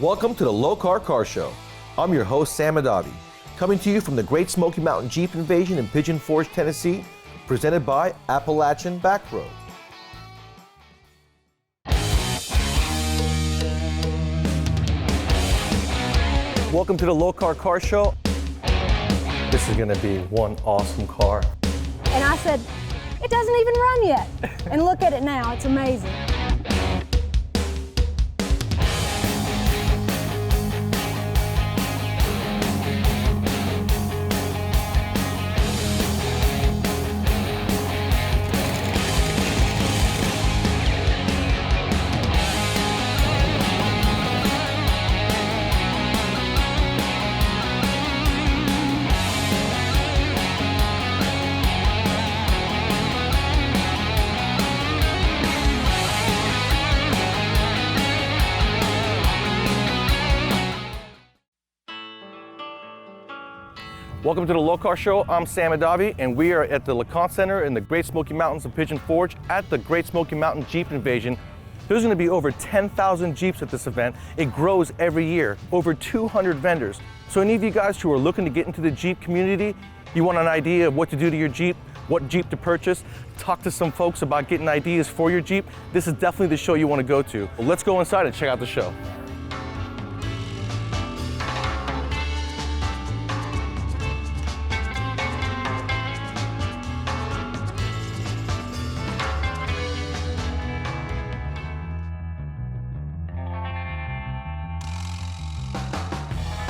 Welcome to the Lokar Car Show. I'm your host, Sam Adavi, coming to you from the Great Smoky Mountain Jeep Invasion in Pigeon Forge, Tennessee, presented by Appalachian Backroad. Welcome to the Lokar Car Show. This is gonna be one awesome car. And I said, it doesn't even run yet. And look at it now, it's amazing. Welcome to the Lokar Show. I'm Sam Adavi, and we are at the Lokar Center in the Great Smoky Mountains of Pigeon Forge at the Great Smoky Mountain Jeep Invasion. There's going to be over 10,000 Jeeps at this event. It grows every year, over 200 vendors. So any of you guys who are looking to get into the Jeep community, you want an idea of what to do to your Jeep, what Jeep to purchase, talk to some folks about getting ideas for your Jeep, this is definitely the show you want to go to. Well, let's go inside and check out the show.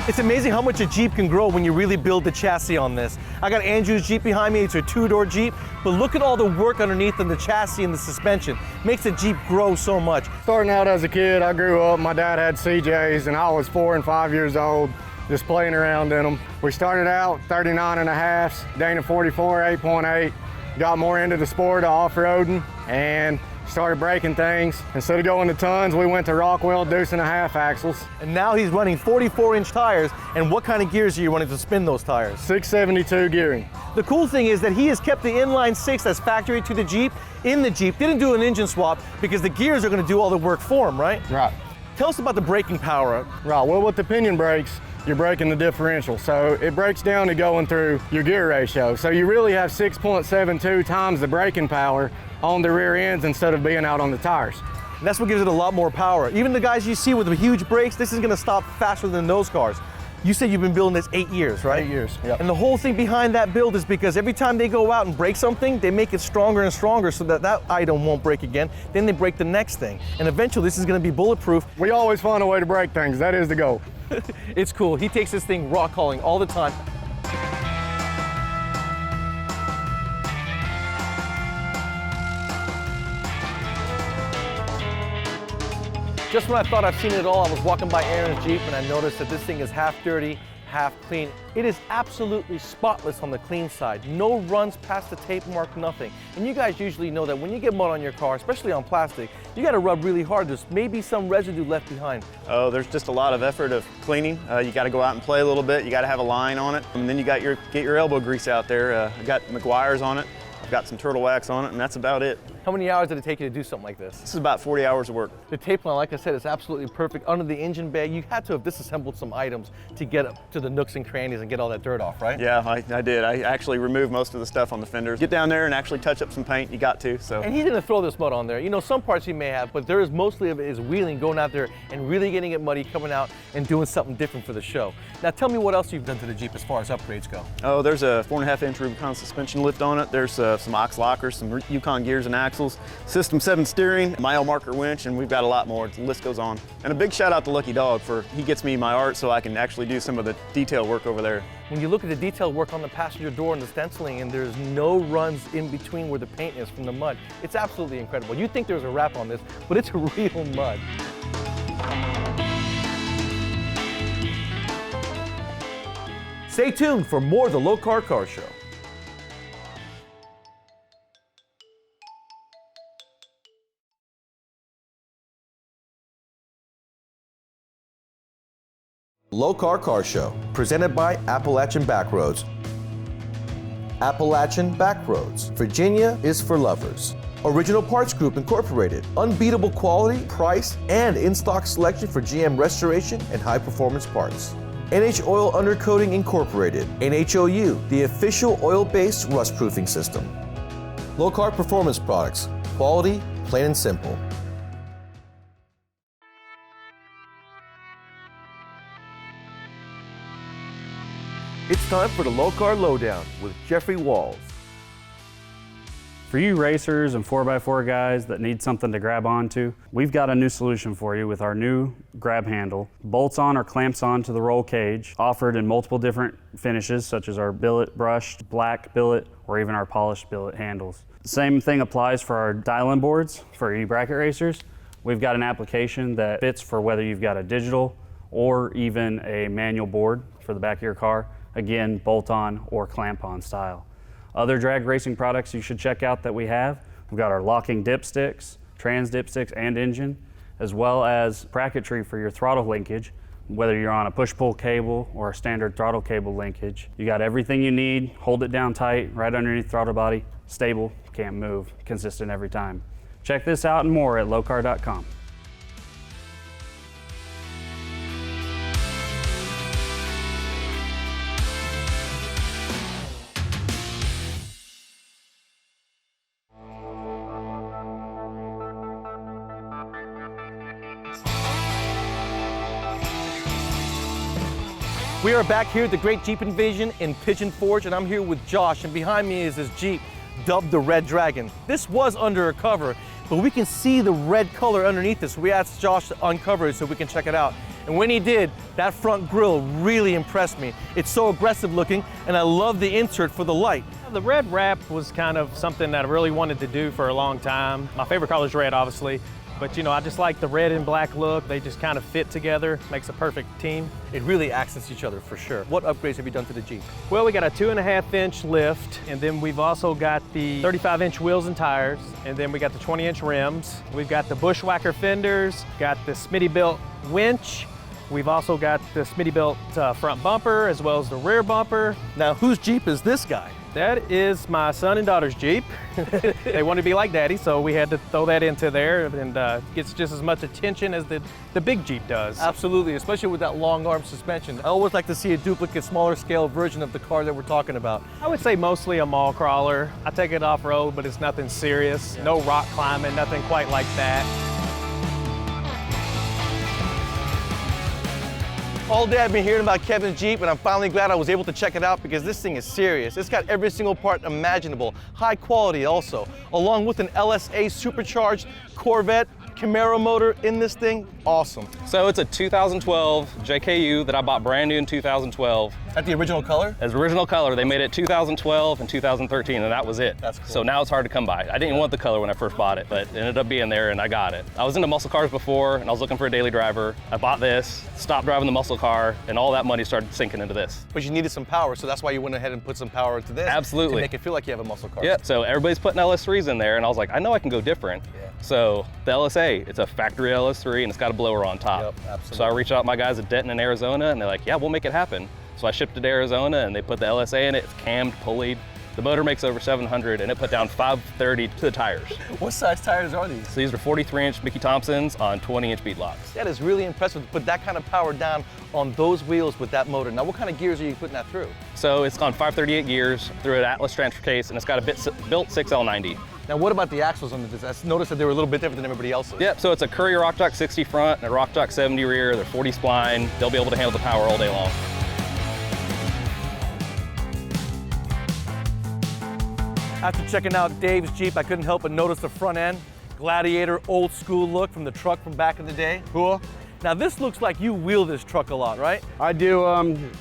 It's amazing how much a Jeep can grow when you really build the chassis on this. I got Andrew's Jeep behind me, it's a two-door Jeep, but look at all the work underneath in the chassis and the suspension. Makes the Jeep grow so much. Starting out as a kid, I grew up, my dad had CJs and I was 4 and 5 years old, just playing around in them. We started out 39.5s, Dana 44, 8.8, got more into the sport of off-roading and started breaking things. Instead of going to tons, we went to Rockwell deuce and a half axles. And now he's running 44-inch tires, and what kind of gears are you running to spin those tires? 672 gearing. The cool thing is that he has kept the inline 6 that's factory to the Jeep in the Jeep, didn't do an engine swap because the gears are going to do all the work for him, right? Right. Tell us about the braking power. Right, well with the pinion brakes, you're braking the differential. So it breaks down to going through your gear ratio. So you really have 6.72 times the braking power on the rear ends instead of being out on the tires. And that's what gives it a lot more power. Even the guys you see with the huge brakes, this is gonna stop faster than those cars. You said you've been building this 8 years, right? 8 years, yep. And the whole thing behind that build is because every time they go out and break something, they make it stronger and stronger so that that item won't break again. Then they break the next thing. And eventually this is gonna be bulletproof. We always find a way to break things, that is the goal. It's cool, he takes this thing rock hauling all the time. Just when I thought I've seen it all, I was walking by Aaron's Jeep and I noticed that this thing is half dirty, half clean. It is absolutely spotless on the clean side. No runs past the tape mark, nothing. And you guys usually know that when you get mud on your car, especially on plastic, you gotta rub really hard. There's maybe some residue left behind. Oh, there's just a lot of effort of cleaning. You gotta go out and play a little bit. You gotta have a line on it. And then you got get your elbow grease out there. I got McGuire's on it. I've got some turtle wax on it, and that's about it. How many hours did it take you to do something like this? This is about 40 hours of work. The tape line, like I said, is absolutely perfect. Under the engine bay, you had to have disassembled some items to get up to the nooks and crannies and get all that dirt off, right? Yeah, I did. I actually removed most of the stuff on the fenders. Get down there and actually touch up some paint, you got to, so. And he didn't throw this mud on there. You know, some parts he may have, but there is mostly of it is wheeling, going out there and really getting it muddy, coming out and doing something different for the show. Now tell me what else you've done to the Jeep as far as upgrades go. Oh, there's a 4.5-inch Rubicon suspension lift on it. There's some ox lockers, some Yukon gears and axles, System 7 steering, mile marker winch, and we've got a lot more. The list goes on. And a big shout out to Lucky Dog for he gets me my art so I can actually do some of the detail work over there. When you look at the detail work on the passenger door and the stenciling, and there's no runs in between where the paint is from the mud, it's absolutely incredible. You'd think there's a wrap on this, but it's a real mud. Stay tuned for more of the Lokar Car Show. Lokar Car Show, presented by Appalachian Backroads. Appalachian Backroads. Virginia is for lovers. Original Parts Group Incorporated. Unbeatable quality, price, and in-stock selection for GM restoration and high-performance parts. NH Oil Undercoating Incorporated. NHOU, the official oil-based rust-proofing system. Lokar Performance Products. Quality, plain and simple. It's time for the Lokar Lowdown with Jeffrey Walls. For you racers and 4x4 guys that need something to grab onto, we've got a new solution for you with our new grab handle. Bolts on or clamps on to the roll cage, offered in multiple different finishes such as our billet brushed, black billet, or even our polished billet handles. The same thing applies for our dial-in boards for you bracket racers. We've got an application that fits for whether you've got a digital or even a manual board for the back of your car. Again, bolt on or clamp on style. Other drag racing products you should check out that we have, we've got our locking dipsticks, trans dipsticks and engine, as well as bracketry for your throttle linkage, whether you're on a push-pull cable or a standard throttle cable linkage. You got everything you need, hold it down tight, right underneath throttle body, stable, can't move, consistent every time. Check this out and more at lokar.com. We are back here at the Great Jeep Invasion in Pigeon Forge, and I'm here with Josh, and behind me is this Jeep dubbed the Red Dragon. This was under a cover, but we can see the red color underneath this. We asked Josh to uncover it so we can check it out. And when he did, that front grille really impressed me. It's so aggressive looking, and I love the insert for the light. The red wrap was kind of something that I really wanted to do for a long time. My favorite color is red, obviously. But you know, I just like the red and black look. They just kind of fit together, makes a perfect team. It really accents each other for sure. What upgrades have you done to the Jeep? Well, we got a 2.5-inch lift, and then we've also got the 35-inch wheels and tires, and then we got the 20-inch rims. We've got the Bushwhacker fenders, got the Smitty-built winch. We've also got the Smitty-built front bumper as well as the rear bumper. Now, whose Jeep is this guy? That is my son and daughter's Jeep. They wanted to be like Daddy, so we had to throw that into there, and gets just as much attention as the big Jeep does. Absolutely, especially with that long arm suspension. I always like to see a duplicate, smaller scale version of the car that we're talking about. I would say mostly a mall crawler. I take it off-road, but it's nothing serious. No rock climbing, nothing quite like that. All day I've been hearing about Kevin's Jeep, and I'm finally glad I was able to check it out because this thing is serious. It's got every single part imaginable, high quality also, along with an LSA supercharged Corvette Camaro motor in this thing. Awesome. So it's a 2012 JKU that I bought brand new in 2012. At the original color? As original color. They made it 2012 and 2013, and that was it. That's cool. So now it's hard to come by. I didn't even want the color when I first bought it, but it ended up being there and I got it. I was into muscle cars before and I was looking for a daily driver. I bought this, stopped driving the muscle car, and all that money started sinking into this. But you needed some power, so that's why you went ahead and put some power into this. Absolutely. To make it feel like you have a muscle car. Yep, so everybody's putting LS3s in there, and I was like, I know I can go different. Yeah. So the LSA, it's a factory LS3 and it's got a blower on top. Yep, absolutely. So I reached out to my guys at Denton in Arizona, and they're like, yeah, we'll make it happen. So I shipped it to Arizona and they put the LSA in it. It's cammed, pulleyed. The motor makes over 700 and it put down 530 to the tires. What size tires are these? So these are 43-inch Mickey Thompsons on 20-inch bead locks. That is really impressive to put that kind of power down on those wheels with that motor. Now, what kind of gears are you putting that through? So it's on 538 gears through an Atlas transfer case, and it's got a built 6L90. Now, what about the axles on this? I noticed that they were a little bit different than everybody else's. Yep, so it's a Courier Rock Jock 60 front and a Rock Jock 70 rear. They're 40 spline. They'll be able to handle the power all day long. After checking out Dave's Jeep, I couldn't help but notice the front end. Gladiator, old school look from the truck from back in the day. Cool. Now, this looks like you wheel this truck a lot, right? I do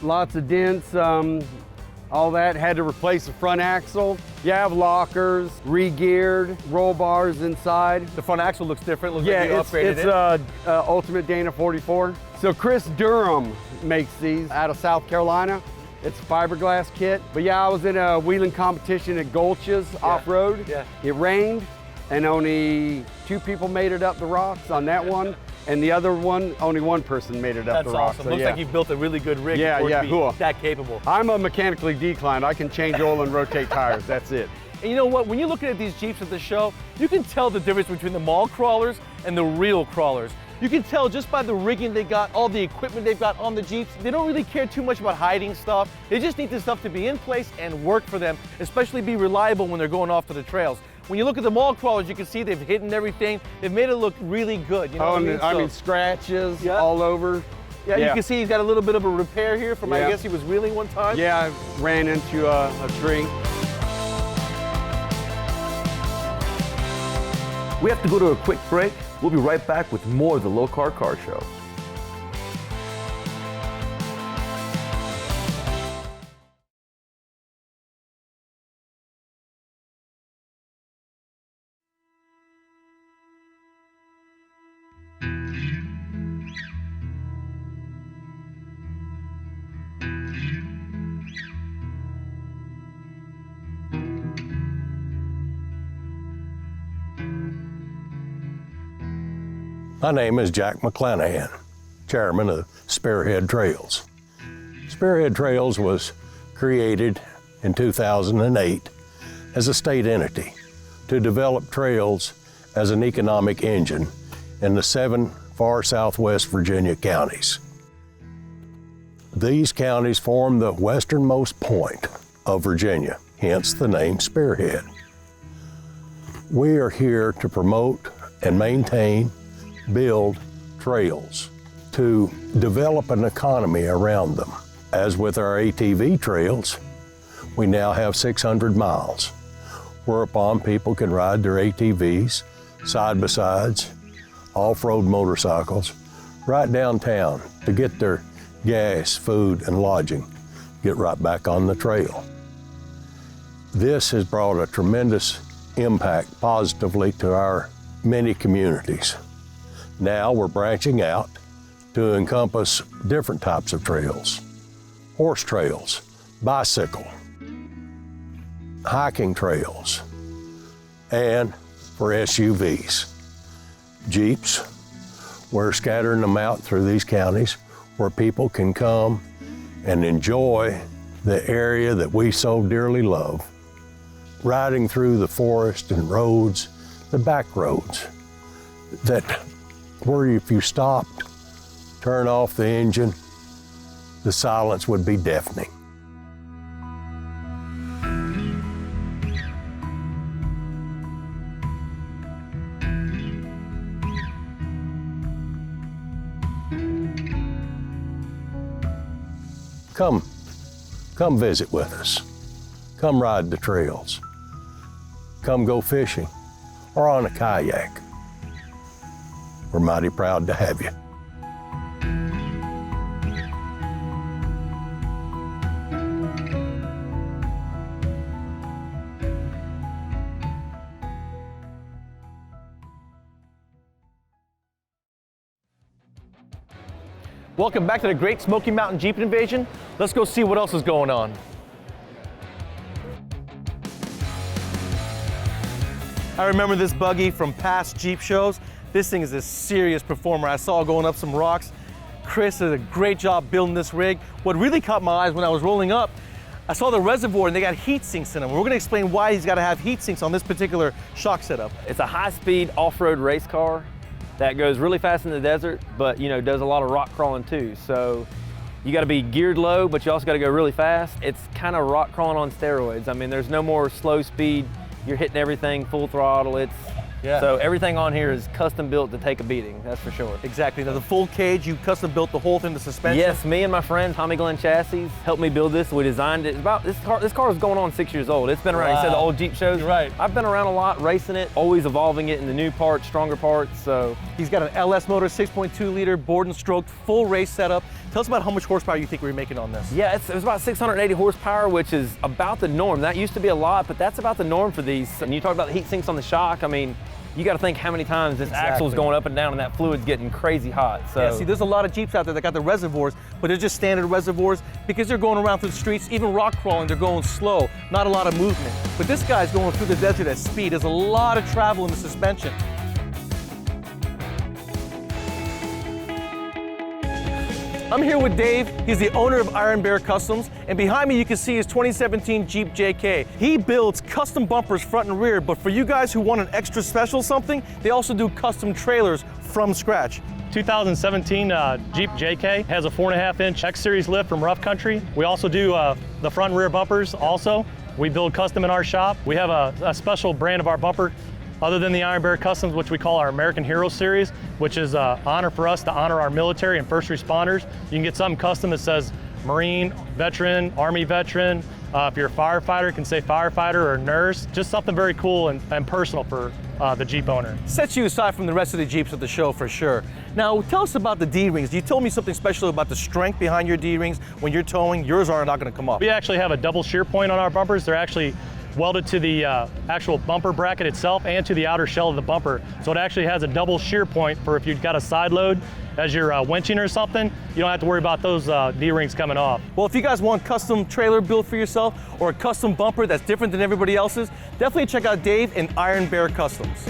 lots of dents, all that. Had to replace the front axle. You have lockers, re-geared, roll bars inside. The front axle looks different. Looks Yeah, like you upgraded it. it's Ultimate Dana 44. So Chris Durham makes these out of South Carolina. It's a fiberglass kit. But yeah, I was in a wheeling competition at Gulch's off-road. Yeah. It rained and only 2 people made it up the rocks on that one. And the other one, only 1 person made it up That's the rocks. awesome. So, Looks yeah. like you've built a really good rig Yeah, for it yeah, to be cool. that capable. I'm a mechanically declined. I can change oil and rotate tires, that's it. And you know what? When you're looking at these Jeeps at the show, you can tell the difference between the mall crawlers and the real crawlers. You can tell just by the rigging they got, all the equipment they've got on the Jeeps. They don't really care too much about hiding stuff. They just need this stuff to be in place and work for them, especially be reliable when they're going off to the trails. When you look at the mall crawlers, you can see they've hidden everything. They've made it look really good. You know what I mean? Scratches Yeah. all over. Yeah, you can see he's got a little bit of a repair here from, I guess he was wheeling one time. Yeah, I ran into a tree. We have to go to a quick break. We'll be right back with more of the Lokar Car Show. My name is Jack McClanahan, chairman of Spearhead Trails. Spearhead Trails was created in 2008 as a state entity to develop trails as an economic engine in the 7 far southwest Virginia counties. These counties form the westernmost point of Virginia, hence the name Spearhead. We are here to promote and maintain, build trails, to develop an economy around them. As with our ATV trails, we now have 600 miles, whereupon people can ride their ATVs, side-by-sides, off-road motorcycles, right downtown to get their gas, food, and lodging, get right back on the trail. This has brought a tremendous impact positively to our many communities. Now we're branching out to encompass different types of trails. Horse trails, bicycle, hiking trails, and for SUVs. Jeeps, we're scattering them out through these counties where people can come and enjoy the area that we so dearly love, riding through the forest and roads, the back roads, that where if you stopped, turn off the engine, the silence would be deafening. Come visit with us. Come ride the trails. Come go fishing or on a kayak. We're mighty proud to have you. Welcome back to the Great Smoky Mountain Jeep Invasion. Let's go see what else is going on. I remember this buggy from past Jeep shows. This thing is a serious performer. I saw it going up some rocks. Chris did a great job building this rig. What really caught my eyes when I was rolling up, I saw the reservoir and they got heat sinks in them. We're gonna explain why he's gotta have heat sinks on this particular shock setup. It's a high-speed off-road race car that goes really fast in the desert, but does a lot of rock crawling too. So you gotta be geared low, but you also gotta go really fast. It's kind of rock crawling on steroids. I mean, there's no more slow speed. You're hitting everything full throttle. So everything on here is custom built to take a beating, that's for sure. Exactly. Now the full cage, you custom built the whole thing, the suspension? Yes, me and my friend Tommy Glenn Chassis helped me build this. We designed it. This car is going on 6 years old. It's been around. You said the old Jeep shows. You're right. I've been around a lot, racing it, always evolving it into new parts, stronger parts. So he's got an LS motor, 6.2 liter, board and stroked, full race setup. Tell us about how much horsepower you think we were making on this. Yeah, it was about 680 horsepower, which is about the norm. That used to be a lot, but that's about the norm for these. And you talk about the heat sinks on the shock. I mean, you got to think how many times this axle's going up and down and that fluid's getting crazy hot. So yeah, see, there's a lot of Jeeps out there that got the reservoirs, but they're just standard reservoirs because they're going around through the streets, even rock crawling, they're going slow, not a lot of movement. But this guy's going through the desert at speed. There's a lot of travel in the suspension. I'm here with Dave. He's the owner of Iron Bear Customs, and behind me you can see his 2017 Jeep JK. He builds custom bumpers front and rear, but for you guys who want an extra special something, they also do custom trailers from scratch. 2017 Jeep JK has a 4.5-inch X-Series lift from Rough Country. We also do the front and rear bumpers also. We build custom in our shop. We have a special brand of our bumper other than the Iron Bear Customs, which we call our American Hero Series, which is an honor for us to honor our military and first responders. You can get something custom that says Marine, veteran, Army veteran. If you're a firefighter, you can say firefighter or nurse. Just something very cool and personal for the Jeep owner. Sets you aside from the rest of the Jeeps at the show for sure. Now, tell us about the D-rings. You told me something special about the strength behind your D-rings. When you're towing, yours are not going to come off. We actually have a double shear point on our bumpers. They're actually welded to the actual bumper bracket itself and to the outer shell of the bumper. So it actually has a double shear point for if you've got a side load as you're winching or something, you don't have to worry about those D-rings coming off. Well, if you guys want custom trailer built for yourself or a custom bumper that's different than everybody else's, definitely check out Dave and Iron Bear Customs.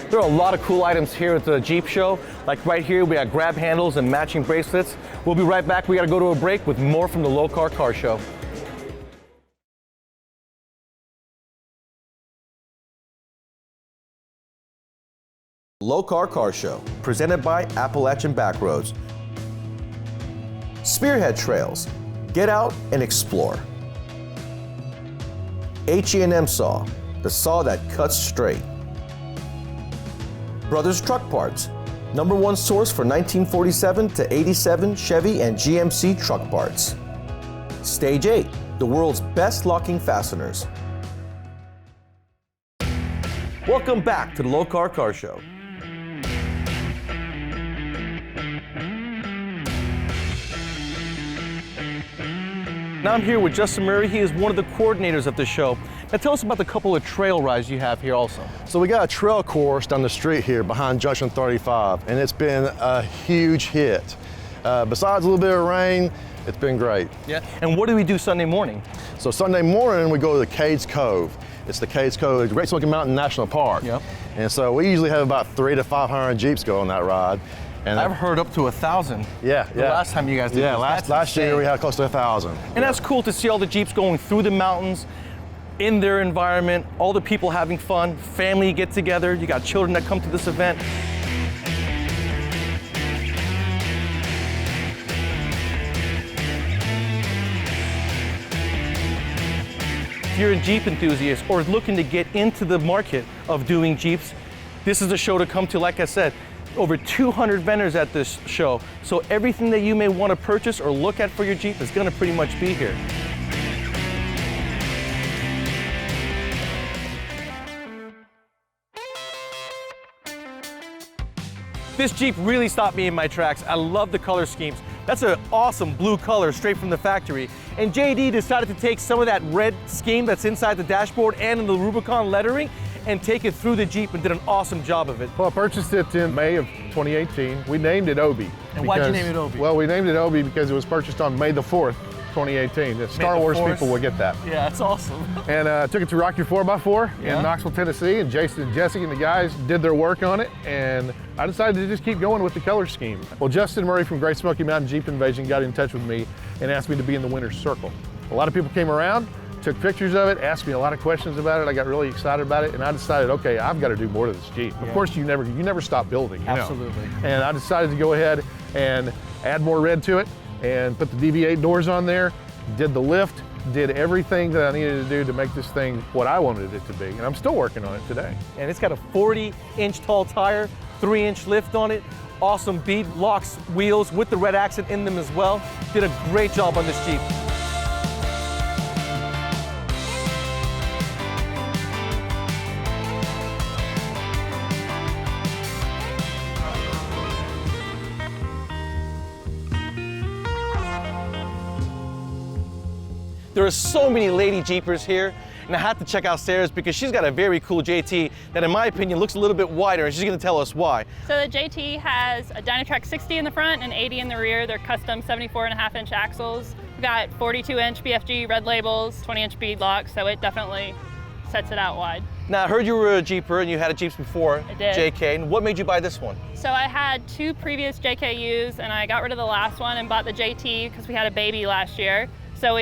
There are a lot of cool items here at the Jeep show. Like right here, we got grab handles and matching bracelets. We'll be right back. We got to go to a break with more from the Lokar Car Show. Lokar Car Show, presented by Appalachian Backroads. Spearhead Trails, get out and explore. H&M Saw, the saw that cuts straight. Brothers Truck Parts, #1 source for 1947 to 87 Chevy and GMC truck parts. Stage 8, the world's best locking fasteners. Welcome back to the Lokar Car Show. Now I'm here with Justin Murray. He is one of the coordinators of the show. Now tell us about the couple of trail rides you have here also. So we got a trail course down the street here behind Junction 35, and it's been a huge hit. Besides a little bit of rain, it's been great. Yeah. And what do we do Sunday morning? So Sunday morning we go to the Cades Cove. It's the Cades Cove, Great Smoky Mountain National Park. Yep. And so we usually have about 300 to 500 Jeeps go on that ride. And I've heard up to 1,000. Yeah, the last time you guys did this. last year we had close to 1,000. And that's cool to see all the Jeeps going through the mountains, in their environment, all the people having fun, family get together, you got children that come to this event. If you're a Jeep enthusiast or looking to get into the market of doing Jeeps, this is a show to come to. Like I said, over 200 vendors at this show. So everything that you may want to purchase or look at for your Jeep is going to pretty much be here. This Jeep really stopped me in my tracks. I love the color schemes. That's an awesome blue color straight from the factory. And JD decided to take some of that red scheme that's inside the dashboard and in the Rubicon lettering and take it through the Jeep and did an awesome job of it. Well, I purchased it in May of 2018. We named it Obi. And why'd you name it Obi? Well, we named it Obi because it was purchased on May the 4th, 2018. The Star Wars people will get that. Yeah, that's awesome. And took it to Rocky 4x4 in Knoxville, Tennessee, and Jason and Jesse and the guys did their work on it, and I decided to just keep going with the color scheme. Well, Justin Murray from Great Smoky Mountain Jeep Invasion got in touch with me and asked me to be in the winner's circle. A lot of people came around, took pictures of it, asked me a lot of questions about it. I got really excited about it, and I decided, okay, I've got to do more to this Jeep. Of course, you never stop building. You Absolutely. know? And I decided to go ahead and add more red to it and put the DV8 doors on there, did the lift, did everything that I needed to do to make this thing what I wanted it to be, and I'm still working on it today. And it's got a 40-inch tall tire, 3-inch lift on it, awesome bead locks wheels with the red accent in them as well. Did a great job on this Jeep. There are so many lady Jeepers here, and I had to check out Sarah's because she's got a very cool JT that in my opinion looks a little bit wider, and she's gonna tell us why. So the JT has a Dynatrac 60 in the front and 80 in the rear. They're custom 74.5-inch axles. We've got 42-inch BFG red labels, 20-inch bead locks, so it definitely sets it out wide. Now, I heard you were a Jeeper and you had a Jeeps before. I did. JK, and what made you buy this one? So I had 2 previous JKUs and I got rid of the last one and bought the JT because we had a baby last year. So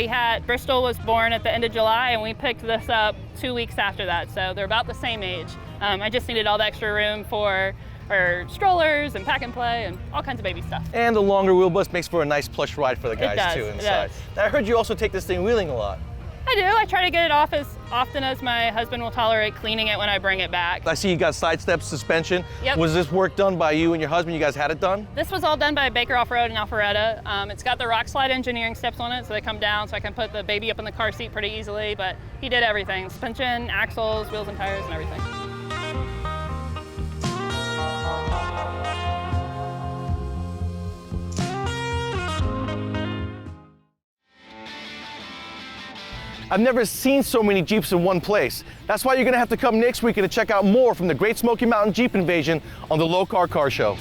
Bristol was born at the end of July and we picked this up 2 weeks after that. So they're about the same age. I just needed all the extra room for our strollers and pack and play and all kinds of baby stuff. And the longer wheelbase makes for a nice plush ride for the guys does, too it inside. does. Now, I heard you also take this thing wheeling a lot. I do. I try to get it off as often as my husband will tolerate cleaning it when I bring it back. I see you got side step suspension. Yep. Was this work done by you and your husband? You guys had it done? This was all done by Baker Off-Road in Alpharetta. It's got the rock slide engineering steps on it, so they come down so I can put the baby up in the car seat pretty easily, but he did everything. Suspension, axles, wheels and tires and everything. I've never seen so many Jeeps in one place. That's why you're gonna have to come next week and check out more from the Great Smoky Mountain Jeep Invasion on the Lokar Car Show.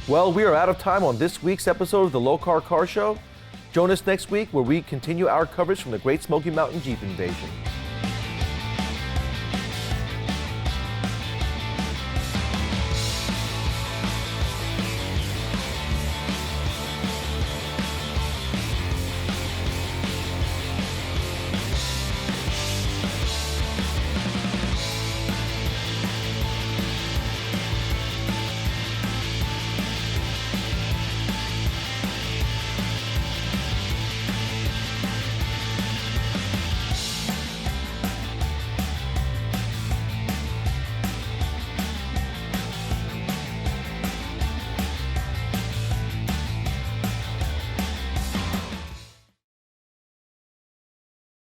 Well, we are out of time on this week's episode of the Lokar Car Show. Join us next week where we continue our coverage from the Great Smoky Mountain Jeep Invasion.